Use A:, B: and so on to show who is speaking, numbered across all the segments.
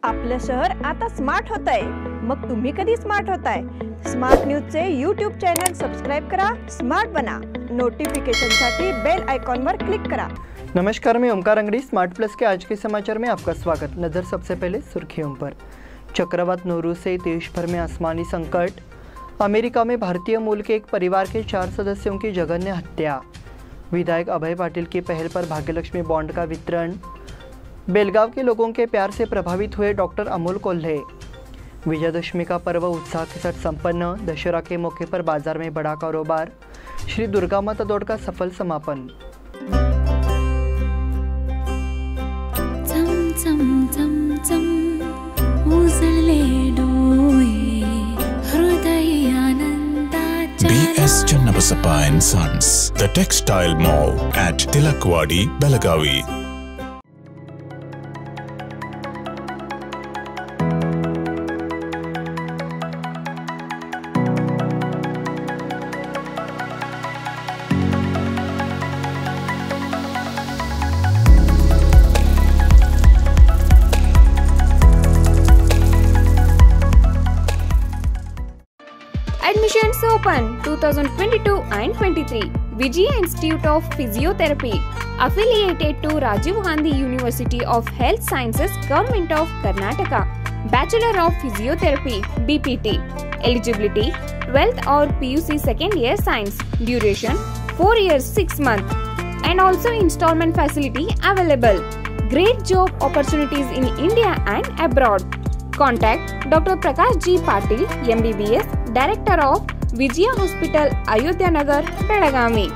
A: आपलं शहर आता स्मार्ट होत आहे। मग तुम्ही कधी स्मार्ट होताय? स्मार्ट न्यूजचे यूट्यूब चॅनल सबस्क्राइब करा, स्मार्ट बना। नोटिफिकेशनसाठी बेल आइकॉन पर क्लिक करा।
B: नमस्कार, मैं ओमकार अंगड़ी। स्मार्ट प्लस के आज के समाचार में आपका स्वागत। नजर सबसे पहले सुर्खियों पर। चक्रवात नोरू से देश भर में आसमानी संकट। अमेरिका में भारतीय मूल के एक परिवार के 4 सदस्यों की जघन्य हत्या। विधायक अभय पाटिल की पहल पर भाग्यलक्ष्मी बॉन्ड का वितरण। बेलगांव के लोगों के प्यार से प्रभावित हुए डॉक्टर अमोल कोल्हे। विजयदशमी का पर्व उत्साह के साथ संपन्न। दशहरा के मौके पर बाजार में बड़ा कारोबार। श्री दुर्गा माता दौड़ का सफल समापन।
C: BS Channabasappa and Sons, the Textile Mall at Tilakwadi, Belagavi.
D: Admissions open 2022 and 23. Vijaya Institute of Physiotherapy, affiliated to Rajiv Gandhi University of Health Sciences, Government of Karnataka. Bachelor of Physiotherapy, BPT. Eligibility: 12th or PUC second year science. Duration: 4 years 6 months. And also installment facility available. Great job opportunities in India and abroad. Contact Dr. Prakash G. Patil, MBBS, Director of Vijaya Hospital, Ayodhya Nagar, Belagavi.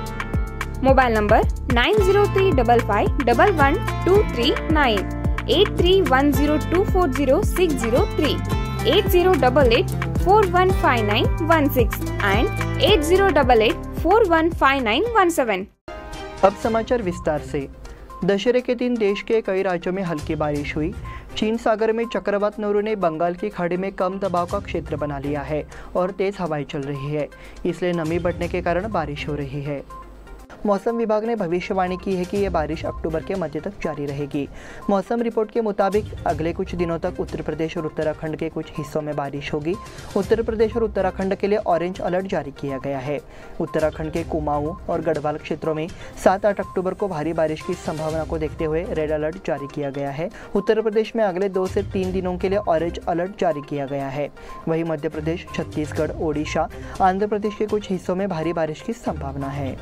D: Mobile number 9035511239, 8310240603, 8088415916 and 8088415917।
B: अब समाचार विस्तार से। दशहरे के दिन देश के कई राज्यों में हल्की बारिश हुई। चीन सागर में चक्रवात नोरू ने बंगाल की खाड़ी में कम दबाव का क्षेत्र बना लिया है और तेज हवाएं चल रही है, इसलिए नमी बढ़ने के कारण बारिश हो रही है। मौसम विभाग ने भविष्यवाणी की है कि यह बारिश अक्टूबर के मध्य तक जारी रहेगी। मौसम रिपोर्ट के मुताबिक अगले कुछ दिनों तक उत्तर प्रदेश और उत्तराखंड के कुछ हिस्सों में बारिश होगी। उत्तर प्रदेश और उत्तराखंड के लिए ऑरेंज अलर्ट जारी किया गया है। उत्तराखंड के कुमाऊं और गढ़वाल क्षेत्रों में 7-8 अक्टूबर को भारी बारिश की संभावना को देखते हुए रेड अलर्ट जारी किया गया है। उत्तर प्रदेश में अगले 2 से 3 दिनों के लिए ऑरेंज अलर्ट जारी किया गया है। वहीं मध्य प्रदेश, छत्तीसगढ़, ओडिशा, आंध्र प्रदेश के कुछ हिस्सों में भारी बारिश की संभावना है।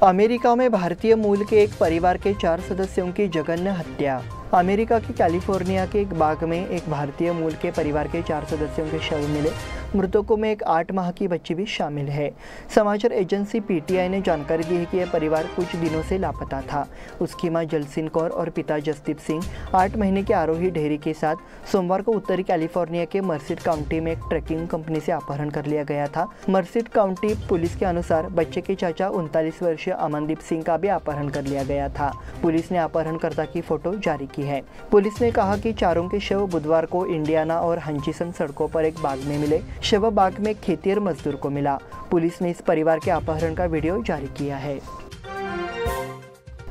B: अमेरिका में भारतीय मूल के एक परिवार के 4 सदस्यों की जघन्य हत्या। अमेरिका के कैलिफोर्निया के एक बाग में एक भारतीय मूल के परिवार के 4 सदस्यों के शव मिले। मृतकों में एक 8 माह की बच्ची भी शामिल है। समाचार एजेंसी पीटीआई ने जानकारी दी है कि यह परिवार कुछ दिनों से लापता था। उसकी मां जलसिन कौर और पिता जसदीप सिंह 8 महीने के आरोही ढेरी के साथ सोमवार को उत्तरी कैलिफोर्निया के मर्सिड काउंटी में एक ट्रैकिंग कंपनी से अपहरण कर लिया गया था। मर्सिड काउंटी पुलिस के अनुसार बच्चे के चाचा 39 वर्षीय अमनदीप सिंह का भी अपहरण कर लिया गया था। पुलिस ने अपहरणकर्ता की फोटो जारी की है। पुलिस ने कहा कि चारों के शव बुधवार को इंडियाना और हंचिसन सड़कों पर एक बाग में मिले। शव बाग में खेतिहर मजदूर को मिला। पुलिस ने इस परिवार के अपहरण का वीडियो जारी किया है।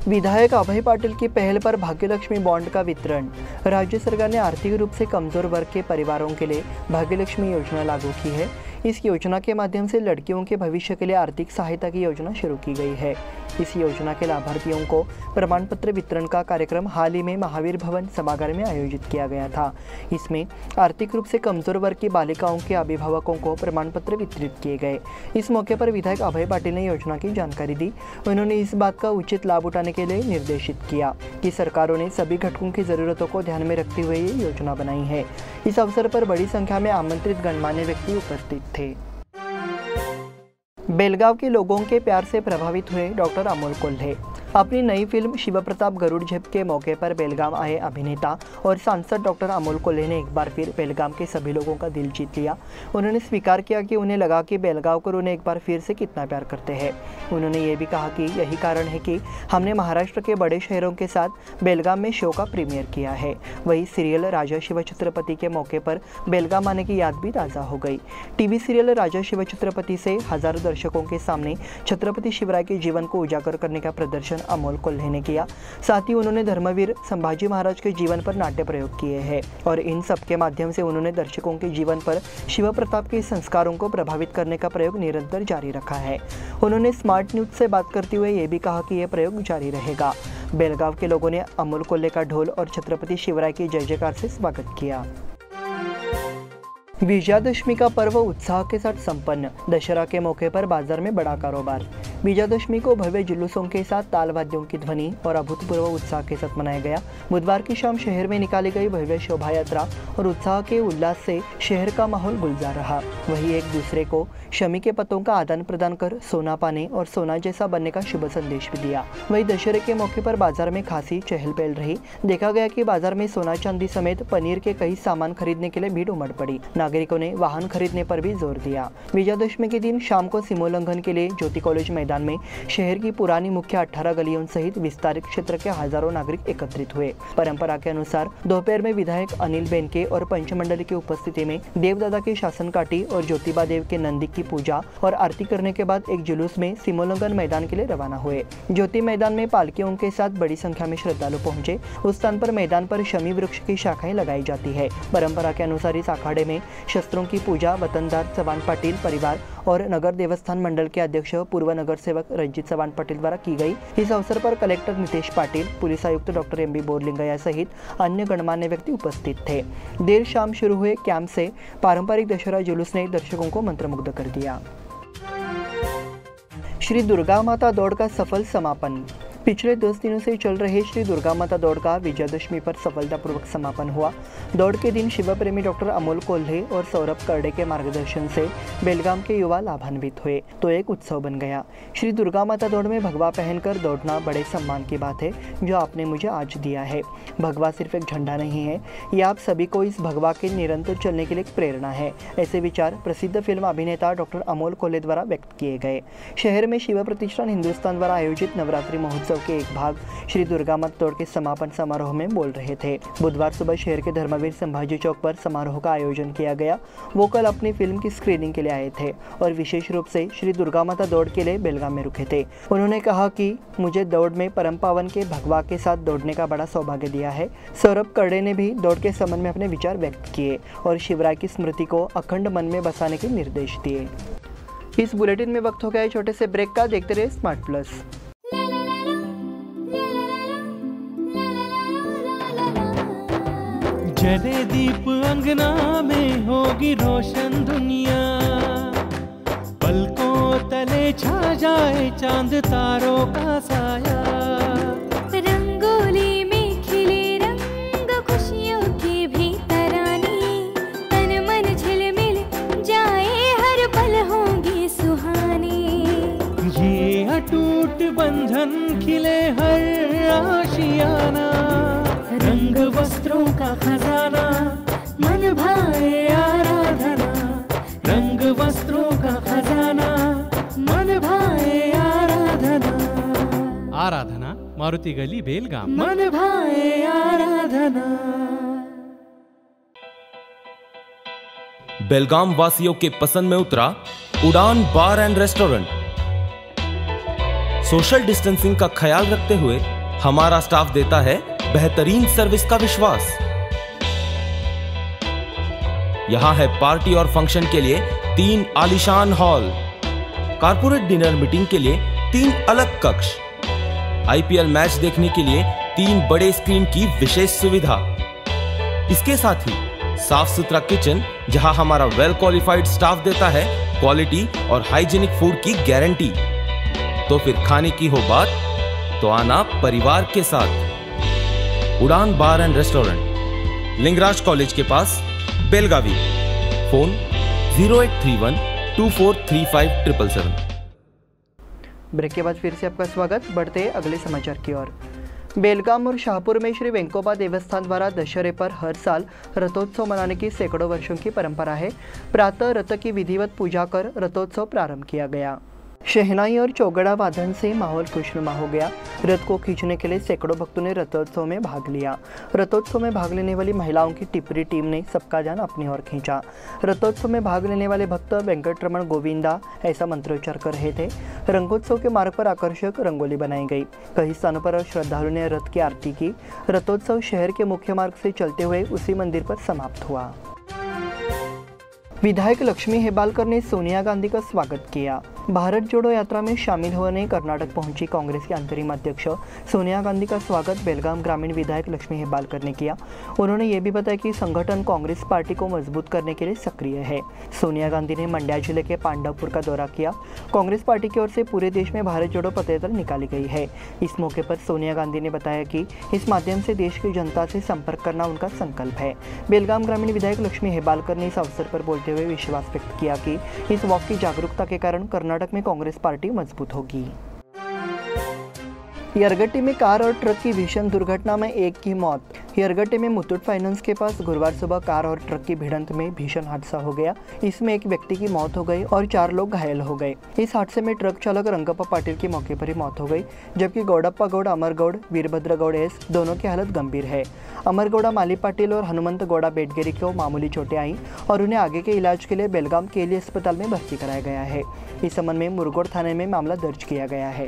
B: विधायक अभय पाटिल की पहल पर भाग्यलक्ष्मी बॉन्ड का वितरण। राज्य सरकार ने आर्थिक रूप से कमजोर वर्ग के परिवारों के लिए भाग्यलक्ष्मी योजना लागू की है। इस योजना के माध्यम से लड़कियों के भविष्य के लिए आर्थिक सहायता की योजना शुरू की गई है। इस योजना के लाभार्थियों को प्रमाण पत्र वितरण का कार्यक्रम हाल ही में महावीर भवन सभागार में आयोजित किया गया था। इसमें आर्थिक रूप से कमजोर वर्ग की बालिकाओं के अभिभावकों को प्रमाण पत्र वितरित किए गए। इस मौके पर विधायक अभय पाटिल ने योजना की जानकारी दी। उन्होंने इस बात का उचित लाभ उठाने के लिए निर्देशित किया कि सरकारों ने सभी घटकों की जरूरतों को ध्यान में रखते हुए ये योजना बनाई है। इस अवसर पर बड़ी संख्या में आमंत्रित गणमान्य व्यक्ति उपस्थित थे। बेलगांव के लोगों के प्यार से प्रभावित हुए डॉक्टर अमोल कोल्हे। अपनी नई फिल्म शिव प्रताप गरुड़ झेप के मौके पर बेलगाम आए अभिनेता और सांसद डॉक्टर अमोल कोल्हे ने एक बार फिर बेलगाम के सभी लोगों का दिल जीत लिया। उन्होंने स्वीकार किया कि उन्हें लगा कि बेलगांवकर उन्हें एक बार फिर से कितना प्यार करते हैं। उन्होंने ये भी कहा कि यही कारण है कि हमने महाराष्ट्र के बड़े शहरों के साथ बेलगाम में शो का प्रीमियर किया है। वही सीरियल राजा शिव छत्रपति के मौके पर बेलगाम आने की याद भी ताज़ा हो गई। टीवी सीरियल राजा शिव छत्रपति से हजारों दर्शकों के सामने छत्रपति शिवराय के जीवन को उजागर करने का प्रदर्शन अमोल कोल्हे ने किया। साथ ही उन्होंने धर्मवीर संभाजी महाराज के जीवन पर नाट्य प्रयोग किए हैं और इन सब के माध्यम से उन्होंने दर्शकों के जीवन पर शिव प्रताप के संस्कारों को प्रभावित करने का प्रयोग निरंतर जारी रखा है। उन्होंने स्मार्ट न्यूज से बात करते हुए ये भी कहा कि यह प्रयोग जारी रहेगा। बेलगांव के लोगों ने अमोल कोल्हे का ढोल और छत्रपति शिवराय की जय जयकार से स्वागत किया। विजयादशमी का पर्व उत्साह के साथ संपन्न। दशहरा के मौके पर बाजार में बड़ा कारोबार। विजयादशमी को भव्य जुलूसों के साथ ताल वाद्यों की ध्वनि और अभूतपूर्व उत्साह के साथ मनाया गया। बुधवार की शाम शहर में निकाली गई भव्य शोभा यात्रा और उत्साह के उल्लास से शहर का माहौल गुलजार रहा। वहीं एक दूसरे को शमी के पतों का आदान प्रदान कर सोना पाने और सोना जैसा बनने का शुभ संदेश भी दिया। वहीं दशहरे के मौके पर बाजार में खासी चहल पहल रही। देखा गया कि बाजार में सोना चांदी समेत पनीर के कई सामान खरीदने के लिए भीड़ उमड़ पड़ी। नागरिकों ने वाहन खरीदने पर भी जोर दिया। विजयादशमी के दिन शाम को सीमोल्लंघन के लिए ज्योति कॉलेज मैदान में शहर की पुरानी मुख्य 18 गलियों सहित विस्तारित क्षेत्र के हजारों नागरिक एकत्रित हुए। परंपरा के अनुसार दोपहर में विधायक अनिल बेनके और पंचमंडली की उपस्थिति में देवदादा के शासन काटी और ज्योतिबा देव के नंदी की पूजा और आरती करने के बाद एक जुलूस में सीमोल्लंघन मैदान के लिए रवाना हुए। ज्योति मैदान में पालकियों के साथ बड़ी संख्या में श्रद्धालु पहुंचे। उस स्थान पर मैदान पर शमी वृक्ष की शाखाएं लगाई जाती है। परंपरा के अनुसार इस अखाड़े में शस्त्रों की पूजा वतनदार चव्हाण पाटिल परिवार और नगर देवस्थान मंडल के अध्यक्ष पूर्व नगर सेवक रंजीत चव्हाण पाटिल द्वारा की गई। इस अवसर पर कलेक्टर नितेश पाटिल, पुलिस आयुक्त डॉक्टर एम बी बोरलिंगया सहित अन्य गणमान्य व्यक्ति उपस्थित थे। देर शाम शुरू हुए कैंप से पारंपरिक दशहरा जुलूस ने दर्शकों को मंत्रमुग्ध कर दिया। श्री दुर्गा माता दौड़ का सफल समापन। पिछले 10 दिनों से चल रहे श्री दुर्गा माता दौड़ का विजयादशमी पर सफलतापूर्वक समापन हुआ। दौड़ के दिन शिव प्रेमी डॉक्टर अमोल कोल्हे और सौरभ करडे के मार्गदर्शन से बेलगाम के युवा लाभान्वित हुए तो एक उत्सव बन गया। श्री दुर्गा माता दौड़ में भगवा पहनकर दौड़ना बड़े सम्मान की बात है जो आपने मुझे आज दिया है। भगवा सिर्फ एक झंडा नहीं है, ये आप सभी को इस भगवा के निरंतर चलने के लिए एक प्रेरणा है। ऐसे विचार प्रसिद्ध फिल्म अभिनेता डॉक्टर अमोल कोल्हे द्वारा व्यक्त किए गए। शहर में शिव प्रतिष्ठान हिंदुस्तान द्वारा आयोजित नवरात्रि महोत्सव के एक भाग श्री दुर्गा माता दौड़ के समापन समारोह में बोल रहे थे। बुधवार सुबह शहर के धर्मवीर संभाजी चौक पर समारोह का आयोजन किया गया। वो कल अपनी फिल्म की स्क्रीनिंग के लिए आए थे और विशेष रूप से श्री दुर्गा माता दौड़ के लिए बेलगाम में रुके थे। उन्होंने कहा कि मुझे दौड़ में परम पावन के भगवा के साथ दौड़ने का बड़ा सौभाग्य दिया है। सौरभ करडे ने भी दौड़ के संबंध में अपने विचार व्यक्त किए और शिवराय की स्मृति को अखंड मन में बसाने के निर्देश दिए। इस बुलेटिन में वक्त हो गया छोटे से ब्रेक का। देखते रहे स्मार्ट प्लस।
E: जले दीप अंगना में होगी रोशन दुनिया, पलकों तले छा जाए चांद तारों का साया।
F: रंगोली में खिले रंग खुशियों की भी तरानी, तन मन झिलमिल जाए हर पल होंगी सुहानी।
E: ये अटूट बंधन खिले हर आशियाना, रंग वस्त्रों का खजाना मन भाए आराधना। रंग वस्त्रों का खजाना मन भाए आराधना। आराधना मारुति गली बेलगाम। मन भाए आराधना।
G: बेलगाम वासियों के पसंद में उतरा उड़ान बार एंड रेस्टोरेंट। सोशल डिस्टेंसिंग का ख्याल रखते हुए हमारा स्टाफ देता है बेहतरीन सर्विस का विश्वास। यहां है पार्टी और फंक्शन के लिए 3 आलीशान हॉल, कारपोरेट डिनर मीटिंग के लिए 3 अलग कक्ष, आईपीएल मैच देखने के लिए 3 बड़े स्क्रीन की विशेष सुविधा। इसके साथ ही साफ सुथरा किचन जहां हमारा वेल क्वालिफाइड स्टाफ देता है क्वालिटी और हाइजीनिक फूड की गारंटी। तो फिर खाने की हो बात तो आना परिवार के साथ। उड़ान बार एंड रेस्टोरेंट, लिंगराज कॉलेज के पास, बेलगावी। फोन 0831 2435
B: ब्रेक के बाद फिर से आपका स्वागत। बढ़ते अगले समाचार की ओर। बेलगाम और शाहपुर में श्री वेंकोबा देवस्थान द्वारा दशहरे पर हर साल रथोत्सव मनाने की सैकड़ों वर्षों की परंपरा है। प्रातः रथ की विधिवत पूजा कर रथोत्सव प्रारंभ किया गया। शहनाई और चौगड़ा वादन से माहौल खुशनुमा हो गया। रथ को खींचने के लिए सैकड़ों भक्तों ने रथोत्सव में भाग लिया। रथोत्सव में भाग लेने वाली महिलाओं की टिप्परी टीम ने सबका ध्यान अपनी ओर खींचा। रथोत्सव में भाग लेने वाले भक्त वेंकटरमण गोविंदा ऐसा मंत्रोच्चार कर रहे थे। रंगोत्सव के मार्ग पर आकर्षक रंगोली बनाई गई। कई स्थानों पर श्रद्धालुओं ने रथ की आरती की। रथोत्सव शहर के मुख्य मार्ग से चलते हुए उसी मंदिर पर समाप्त हुआ। विधायक लक्ष्मी हेबालकर ने सोनिया गांधी का स्वागत किया। भारत जोड़ो यात्रा में शामिल होने कर्नाटक पहुंची कांग्रेस की अंतरिम अध्यक्ष सोनिया गांधी का स्वागत बेलगाम ग्रामीण विधायक लक्ष्मी हेबालकर ने किया। उन्होंने ये भी बताया कि संगठन कांग्रेस पार्टी को मजबूत करने के लिए सक्रिय है। सोनिया गांधी ने मंड्या जिले के पांडवपुर का दौरा किया। कांग्रेस पार्टी की ओर से पूरे देश में भारत जोड़ो पदयात्रा निकाली गई है। इस मौके पर सोनिया गांधी ने बताया कि इस माध्यम से देश की जनता से संपर्क करना उनका संकल्प है। बेलगाम ग्रामीण विधायक लक्ष्मी हेबालकर ने इस अवसर पर बोलते हुए विश्वास व्यक्त किया कि इस वॉक की जागरूकता के कारण कर्नाटक में कांग्रेस पार्टी मजबूत होगी। यरगट्टी में कार और ट्रक की भीषण दुर्घटना में एक की मौत। यरगट्टी में मुथूट फाइनेंस के पास गुरुवार सुबह कार और ट्रक की भिड़ंत में भीषण हादसा हो गया। इसमें एक व्यक्ति की मौत हो गई और 4 लोग घायल हो गए। इस हादसे में ट्रक चालक रंगप्पा पाटिल की मौके पर ही मौत हो गई, जबकि गौडप्पा गौड़, अमर गौड़, वीरभद्र गौड़ एस दोनों की हालत गंभीर है। अमर गौड़ा, माली पाटिल और हनुमंत गौड़ा बेटगेरी को मामूली चोटें आई और उन्हें आगे के इलाज के लिए बेलगाम केली अस्पताल में भर्ती कराया गया है। इस संबंध में मुरगोड थाने में मामला दर्ज किया गया है।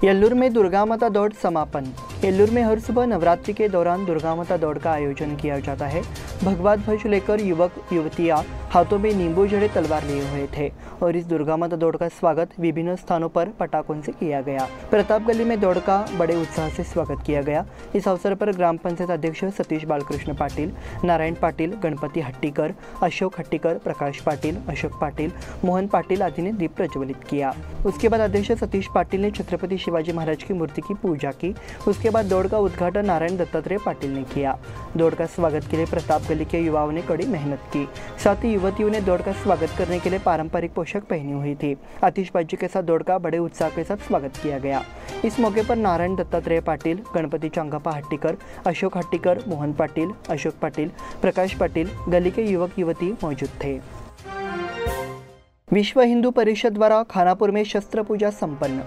B: येल्लूर में दुर्गा माता दौड़ समापन। येल्लूर में हर सुबह नवरात्रि के दौरान दुर्गा माता दौड़ का आयोजन किया जाता है। भगवा ध्वज लेकर युवक युवतियां हाथों में नींबू जड़े तलवार लिए हुए थे और इस दुर्गा माता दौड़ का स्वागत विभिन्न स्थानों पर पटाखों से किया गया। प्रताप गली में दौड़ का बड़े उत्साह से स्वागत किया गया। इस अवसर पर ग्राम पंचायत अध्यक्ष सतीश बालकृष्ण पाटिल, नारायण पाटिल, गणपति हट्टीकर, अशोक हट्टीकर, प्रकाश पाटिल, अशोक पाटिल, मोहन पाटिल आदि ने दीप प्रज्वलित किया। उसके बाद अध्यक्ष सतीश पाटिल ने छत्रपति शिवाजी महाराज की मूर्ति की पूजा की। उसके बाद दौड़ का उद्घाटन नारायण दत्तात्रेय पाटिल ने किया। दौड़ का स्वागत के लिए प्रताप गली के युवाओं ने कड़ी मेहनत की। साथ ही युवतियों ने दौड़ का स्वागत करने के लिए पारंपरिक पोशाक पहनी हुई थी। आतिशबाजी के साथ दौड़ का बड़े उत्साह के साथ स्वागत किया गया। इस मौके पर नारायण दत्तात्रेय पाटिल, गणपति चंगापा हट्टीकर, अशोक हट्टीकर, मोहन पाटिल, अशोक पाटिल, प्रकाश पाटिल, गली के युवक युवती मौजूद थे। विश्व हिंदू परिषद द्वारा खानापुर में शस्त्र पूजा संपन्न।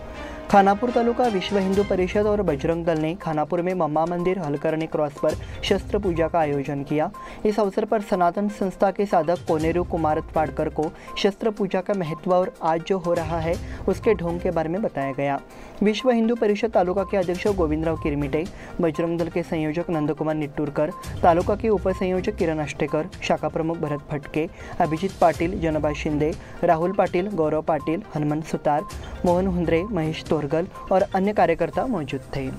B: खानापुर तालुका विश्व हिंदू परिषद और बजरंग दल ने खानापुर में मम्मा मंदिर हलकरनी क्रॉस पर शस्त्र पूजा का आयोजन किया। इस अवसर पर सनातन संस्था के साधक कोनेरू कुमार वाडकर को शस्त्र पूजा का महत्व और आज जो हो रहा है उसके ढोंग के बारे में बताया गया। विश्व हिंदू परिषद तालुका के अध्यक्ष गोविंदराव किरमिटे, बजरंग दल के संयोजक नंदकुमार निट्टूरकर, तालुका के उपसंयोजक किरण अष्टेकर, शाखा प्रमुख भरत फटके, अभिजीत पाटिल, जनबा शिंदे, राहुल पाटिल, गौरव पाटिल, हनुमंत सुतार, मोहन हुंद्रे, महेश तोरगल और अन्य कार्यकर्ता मौजूद थे।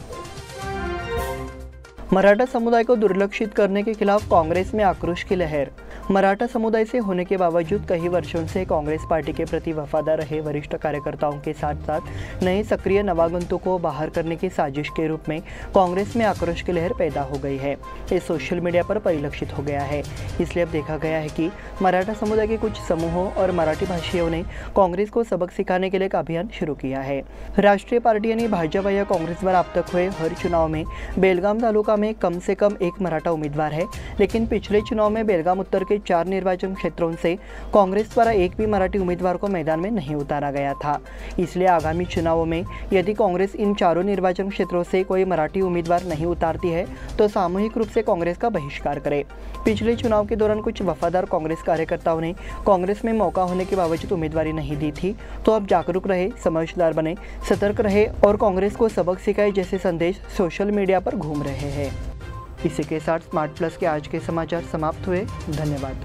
B: मराठा समुदाय को दुर्लक्षित करने के खिलाफ कांग्रेस में आक्रोश की लहर। मराठा समुदाय से होने के बावजूद कई वर्षों से कांग्रेस पार्टी के प्रति वफादार रहे वरिष्ठ कार्यकर्ताओं के साथ साथ नए सक्रिय नवागंतुकों को बाहर करने की साजिश के रूप में कांग्रेस में आक्रोश की लहर पैदा हो गई है। ये सोशल मीडिया पर परिलक्षित हो गया है। इसलिए अब देखा गया है कि मराठा समुदाय के कुछ समूहों और मराठी भाषियों ने कांग्रेस को सबक सिखाने के लिए एक अभियान शुरू किया है। राष्ट्रीय पार्टी यानी भाजपा या कांग्रेस द्वारा अब तक हुए हर चुनाव में बेलगाम तालुका में कम से कम एक मराठा उम्मीदवार है, लेकिन पिछले चुनाव में बेलगाम उत्तर के 4 निर्वाचन क्षेत्रों से कांग्रेस द्वारा एक भी मराठी उम्मीदवार को मैदान में नहीं उतारा गया था। इसलिए आगामी चुनावों में यदि कांग्रेस इन 4 निर्वाचन क्षेत्रों से कोई मराठी उम्मीदवार नहीं उतारती है तो सामूहिक रूप से कांग्रेस का बहिष्कार करे। पिछले चुनाव के दौरान कुछ वफादार कांग्रेस कार्यकर्ताओं ने कांग्रेस में मौका होने के बावजूद उम्मीदवारी नहीं दी थी, तो अब जागरूक रहे, समझदार बने, सतर्क रहे और कांग्रेस को सबक सिखाए जैसे संदेश सोशल मीडिया पर घूम रहे हैं। इसी के साथ स्मार्ट प्लस के आज के समाचार समाप्त हुए। धन्यवाद।